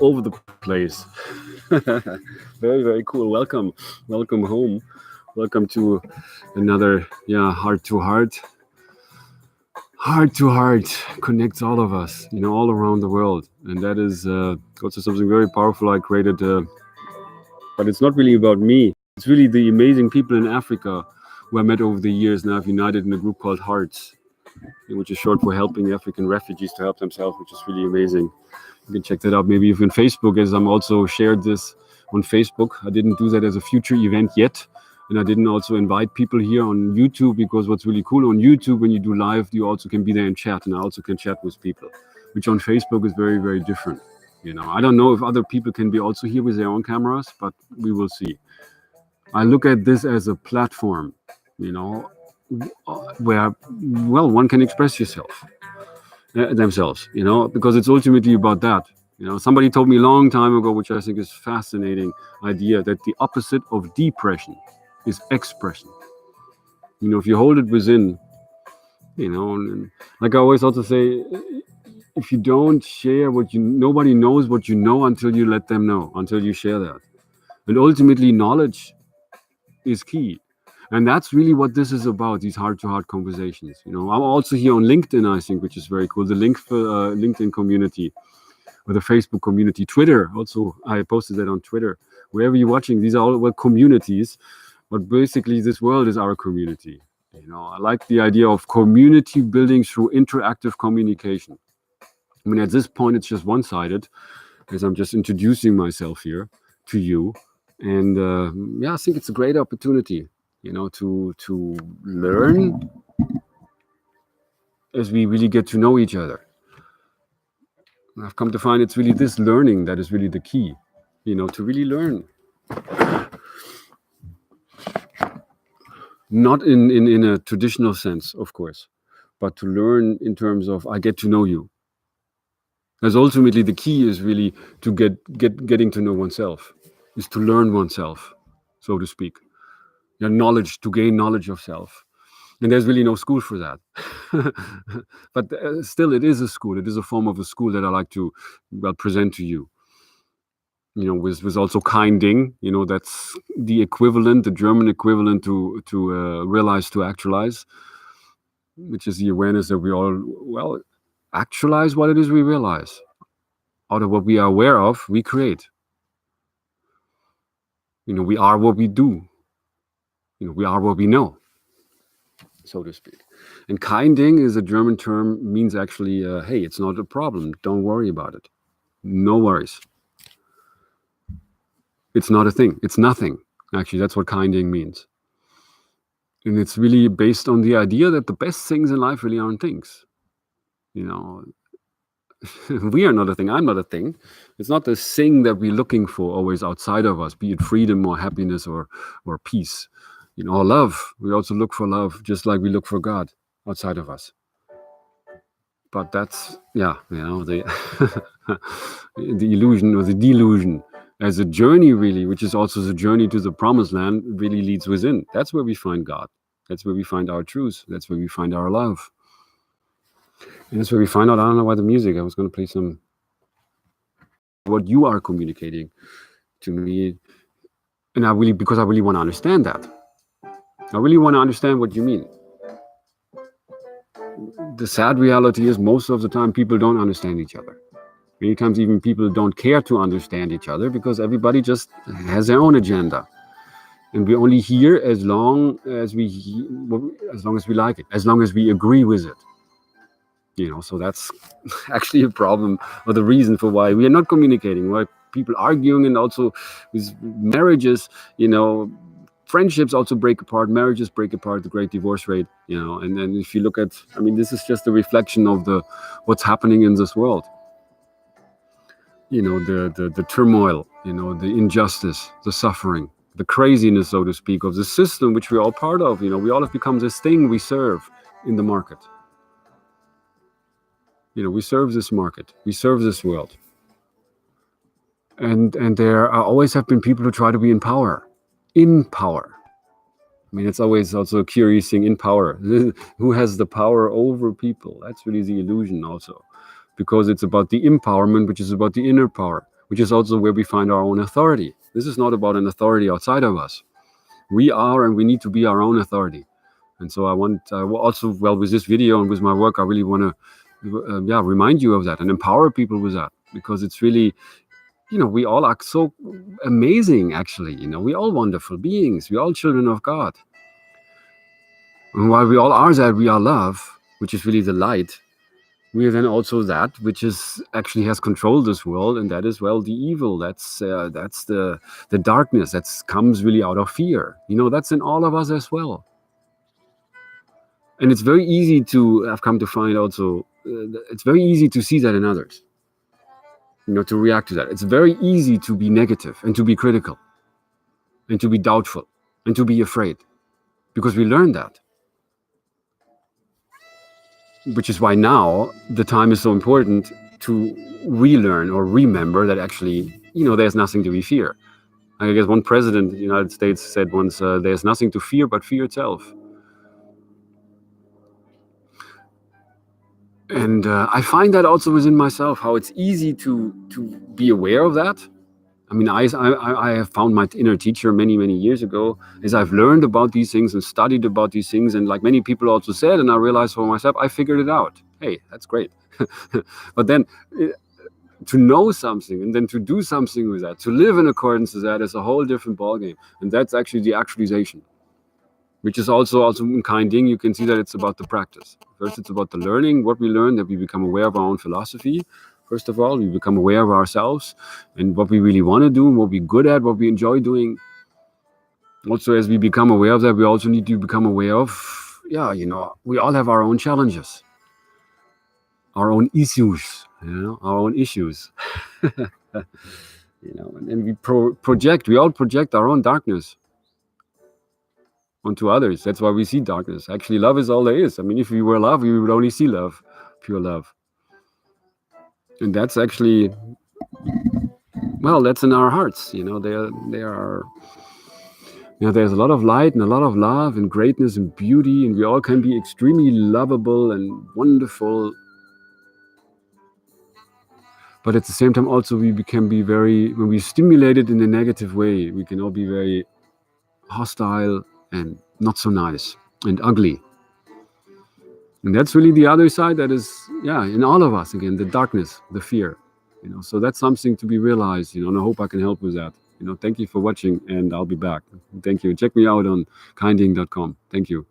over the place. Very, very cool. Welcome home. Welcome to another, heart to heart. Heart to heart connects all of us, all around the world. And that is also something very powerful I created. But it's not really about me. It's really the amazing people in Africa who I met over the years and I've united in a group called Hearts, which is short for helping African refugees to help themselves, which is really amazing. You can check that out maybe even Facebook, as I'm also shared this on Facebook. I didn't do that as a future event yet. And I didn't also invite people here on YouTube, because what's really cool on YouTube, when you do live, you also can be there and chat. And I also can chat with people, which on Facebook is very, very different. I don't know if other people can be also here with their own cameras, but we will see. I look at this as a platform, where, well, one can express yourself. Themselves, because it's ultimately about that. Somebody told me a long time ago, which I think is fascinating idea, that the opposite of depression is expression. If you hold it within, and like I always also say, if you don't share nobody knows what you know until you let them know, until you share that. And ultimately, knowledge is key. And that's really what this is about, these heart-to-heart conversations. I'm also here on LinkedIn, I think, which is very cool. The link for LinkedIn community, or the Facebook community, Twitter. Also, I posted that on Twitter. Wherever you're watching, these are all communities. But basically, this world is our community. I like the idea of community building through interactive communication. I mean, at this point, it's just one-sided, as I'm just introducing myself here to you. And I think it's a great opportunity, to learn as we really get to know each other. And I've come to find it's really this learning that is really the key, to really learn. Not in a traditional sense, of course, but to learn in terms of I get to know you. As ultimately the key is really to getting to know oneself, is to learn oneself, so to speak. Knowledge, to gain knowledge of self. And there's really no school for that. But still, it is a school. It is a form of a school that I like to present to you. With also kinding, that's the equivalent, the German equivalent to realize, to actualize, which is the awareness that we all, actualize what it is we realize. Out of what we are aware of, we create. We are what we do. We are what we know, so to speak. And kinding is a German term, means actually, hey, it's not a problem. Don't worry about it. No worries. It's not a thing. It's nothing. Actually, that's what kinding means. And it's really based on the idea that the best things in life really aren't things. We are not a thing. I'm not a thing. It's not the thing that we're looking for always outside of us, be it freedom or happiness or peace. Or love. We also look for love, just like we look for God outside of us. But that's, the the illusion or the delusion as a journey, really, which is also the journey to the promised land, really leads within. That's where we find God. That's where we find our truth. That's where we find our love. And that's where we find out, I don't know why the music, I was going to play some, what you are communicating to me. And because I really want to understand that. I really want to understand what you mean. The sad reality is most of the time people don't understand each other. Many times even people don't care to understand each other because everybody just has their own agenda. And we only hear as long as we like it, as long as we agree with it. So that's actually a problem, or the reason for why we are not communicating, why people arguing, and also with marriages, friendships also break apart, marriages break apart, the great divorce rate, and then if you look at, this is just a reflection of what's happening in this world. The turmoil, the injustice, the suffering, the craziness, so to speak, of the system which we're all part of. We all have become this thing we serve in the market. We serve this market, we serve this world. And there always have been people who try to be in power. It's always also a curious thing, in power. Who has the power over people? That's really the illusion also. Because it's about the empowerment, which is about the inner power, which is also where we find our own authority. This is not about an authority outside of us. We are, and we need to be our own authority. And so I also, well, with this video and with my work, I really want to remind you of that and empower people with that, because it's really, we all are so amazing, actually. We're all wonderful beings. We're all children of God. And while we all are that, we are love, which is really the light. We are then also that which is actually has controlled this world, and that is, well, the evil. That's the darkness that comes really out of fear. That's in all of us as well. And it's very easy to, I've come to find also, it's very easy to see that in others. To react to that. It's very easy to be negative and to be critical and to be doubtful and to be afraid, because we learned that. Which is why now the time is so important to relearn or remember that actually, there's nothing to be fear. I guess one president of the United States said once, there's nothing to fear but fear itself. And I find that also within myself, how it's easy to be aware of that. I mean, I have found my inner teacher many, many years ago, as I've learned about these things and studied about these things. And like many people also said, and I realized for myself, I figured it out. Hey, that's great. But then to know something and then to do something with that, to live in accordance with that, is a whole different ballgame. And that's actually the actualization, which is also in Kinding. You can see that it's about the practice. First, it's about the learning, what we learn, that we become aware of our own philosophy. First of all, we become aware of ourselves and what we really want to do, what we're good at, what we enjoy doing. Also, as we become aware of that, we also need to become aware of, we all have our own challenges, our own issues, our own issues. And we we all project our own darkness onto others. That's why we see darkness. Actually, love is all there is. I mean, if we were love, we would only see love, pure love. And that's actually, well, that's in our hearts. They are. There's a lot of light and a lot of love and greatness and beauty, and we all can be extremely lovable and wonderful. But at the same time, also, we can be when we stimulate it in a negative way, we can all be very hostile and not so nice and ugly. And that's really the other side that is, in all of us, again, the darkness, the fear. So that's something to be realized, and I hope I can help with that. Thank you for watching, and I'll be back. Thank you. Check me out on kinding.com. Thank you.